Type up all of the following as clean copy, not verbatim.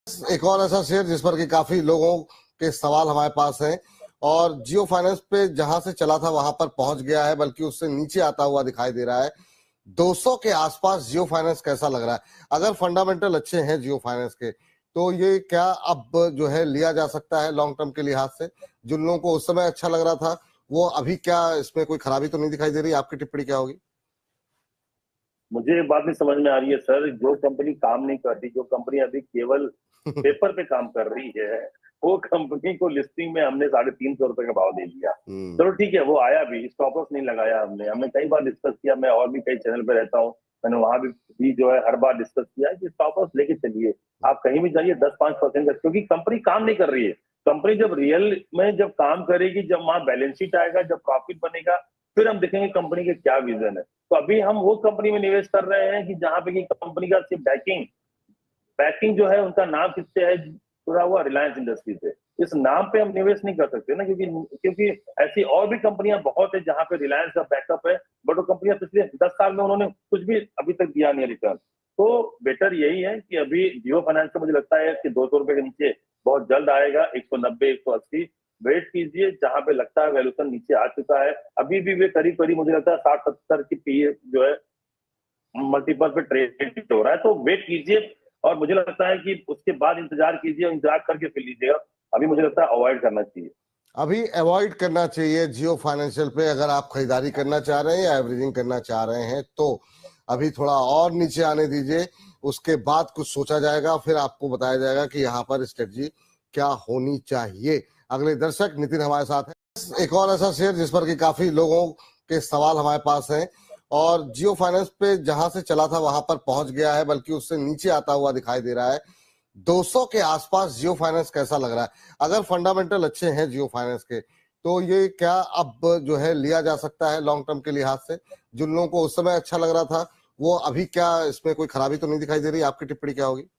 एक और ऐसा शेयर जिस पर कि काफी लोगों के सवाल हमारे पास हैं और जियो फाइनेंस पे जहां से चला था वहां पर पहुंच गया है, बल्कि उससे नीचे आता हुआ दिखाई दे रहा है। 200 के आसपास जियो फाइनेंस कैसा लग रहा है? अगर फंडामेंटल अच्छे हैं जियो फाइनेंस के, तो ये क्या अब जो है लिया जा सकता है लॉन्ग टर्म के लिहाज से? जिन लोगों को उस समय अच्छा लग रहा था, वो अभी क्या इसमें कोई खराबी तो नहीं दिखाई दे रही? आपकी टिप्पणी क्या होगी? मुझे बात नहीं समझ में आ रही है सर। जो कंपनी काम नहीं कर रही, जो कंपनी अभी केवल पेपर पे काम कर रही है, वो कंपनी को लिस्टिंग में हमने 350 रुपए का भाव दे दिया। चलो ठीक है, वो आया भी, स्टॉप लॉस नहीं लगाया हमने कई बार डिस्कस किया। मैं और भी कई चैनल पे रहता हूँ, मैंने वहां भी जो है हर बार डिस्कस किया है कि स्टॉप लॉस लेके चलिए। आप कहीं भी जाइए 10-5% का, क्योंकि कंपनी काम नहीं कर रही है। कंपनी जब रियल में जब काम करेगी, जब वहां बैलेंस शीट आएगा, जब प्रॉफिट बनेगा, फिर हम देखेंगे कंपनी के क्या विजन है। तो अभी हम वो कंपनी में निवेश कर रहे हैं कि जहां पे कि कंपनी का सिर्फ बैकिंग बैकिंग जो है, उनका नाम किससे है, जुड़ा हुआ रिलायंस इंडस्ट्री से। इस नाम पे हम निवेश नहीं कर सकते ना, क्योंकि क्योंकि ऐसी और भी कंपनियां बहुत है जहां पे रिलायंस का बैकअप है, बट वो कंपनियां पिछले 10 साल में उन्होंने कुछ भी अभी तक दिया नहीं रिटर्न। तो बेटर यही है कि अभी जियो फाइनेंस का मुझे लगता है कि 200 रुपए के नीचे बहुत जल्द आएगा। 190-180 वेट कीजिए, जहां पे लगता है वैल्यूएशन नीचे आ चुका है। अभी भी वे करीब करीब मुझे लगता है 60-70 की पीए जो है मल्टीपल पे ट्रेड हो रहा है। तो वेट कीजिए, और मुझे लगता है कि उसके बाद इंतजार कीजिए, इंतजार करके फिर लीजिएगा। अभी मुझे लगता है अवॉइड करना चाहिए। अभी अवॉइड करना चाहिए जियो फाइनेंशियल पे। अगर आप खरीदारी करना चाह रहे हैं या एवरेजिंग करना चाह रहे हैं, तो अभी थोड़ा और नीचे आने दीजिए। उसके बाद कुछ सोचा जाएगा, फिर आपको बताया जाएगा कि यहाँ पर स्ट्रेटजी क्या होनी चाहिए। अगले दर्शक नितिन हमारे साथ है। एक और ऐसा शेयर जिस पर कि काफी लोगों के सवाल हमारे पास हैं और जियो फाइनेंस पे जहां से चला था वहां पर पहुंच गया है, बल्कि उससे नीचे आता हुआ दिखाई दे रहा है। 200 के आसपास जियो फाइनेंस कैसा लग रहा है? अगर फंडामेंटल अच्छे हैं जियो फाइनेंस के, तो ये क्या अब जो है लिया जा सकता है लॉन्ग टर्म के लिहाज से? जिन लोगों को उस समय अच्छा लग रहा था, वो अभी क्या इसमें कोई खराबी तो नहीं दिखाई दे रही? आपकी टिप्पणी क्या होगी?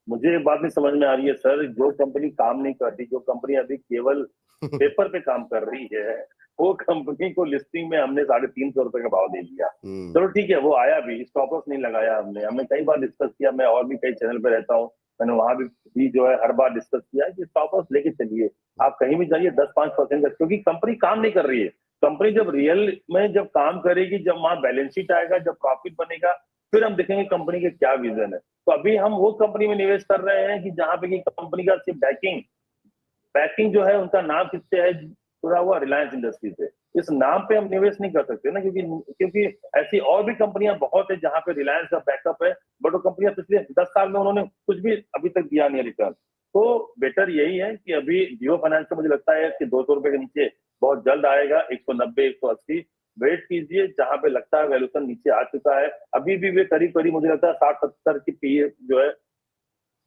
मुझे बात नहीं समझ में आ रही है सर। जो कंपनी काम नहीं कर रही, जो कंपनी अभी केवल पेपर पे काम कर रही है, वो कंपनी को लिस्टिंग में हमने 350 रुपए का भाव दे दिया। चलो ठीक है, वो आया भी, स्टॉप लॉस नहीं लगाया हमने कई बार डिस्कस किया। मैं और भी कई चैनल पे रहता हूँ, मैंने वहां भी जो है हर बार डिस्कस किया है कि स्टॉप लॉस लेके चलिए। आप कहीं भी जाइए 10-5% का, क्योंकि कंपनी काम नहीं कर रही है। कंपनी जब रियल में जब काम करेगी, जब वहां बैलेंस शीट आएगा, जब प्रॉफिट बनेगा, फिर हम देखेंगे कंपनी के क्या विजन है। तो अभी हम वो कंपनी में निवेश कर रहे हैं कि जहां पे कि कंपनी का सिर्फ बैकिंग जो है, उनका नाम किससे है, जुड़ा हुआ रिलायंस इंडस्ट्री से। इस नाम पे हम निवेश नहीं कर सकते ना, क्योंकि ऐसी और भी कंपनियां बहुत है जहां पे रिलायंस का बैकअप है, बट वो कंपनियां पिछले 10 साल में उन्होंने कुछ भी अभी तक दिया नहीं रिटर्न। तो बेटर यही है कि अभी जियो फाइनेंस का मुझे लगता है कि 200 रुपए के नीचे बहुत जल्द आएगा। 190-180 वेट कीजिए, जहां पे लगता है वैल्यूएशन नीचे आ चुका है। अभी भी वे करीब करीब मुझे लगता है 60-70 की पीए जो है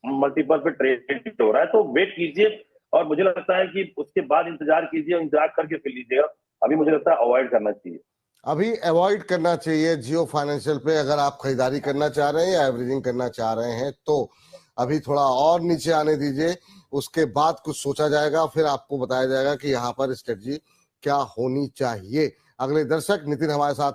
मल्टीपल पे ट्रेड हो रहा है। तो वेट कीजिए, और मुझे लगता है कि उसके बाद इंतजार कीजिए, इंतजार करके फिर लीजिएगा। अभी मुझे लगता है अवॉइड करना चाहिए। अभी अवॉइड करना चाहिए जियो फाइनेंशियल पे। अगर आप खरीदारी करना चाह रहे हैं या एवरेजिंग करना चाह रहे हैं, तो अभी थोड़ा और नीचे आने दीजिए। उसके बाद कुछ सोचा जाएगा, फिर आपको बताया जाएगा कि यहाँ पर स्ट्रेटजी क्या होनी चाहिए। अगले दर्शक नितिन हमारे साथ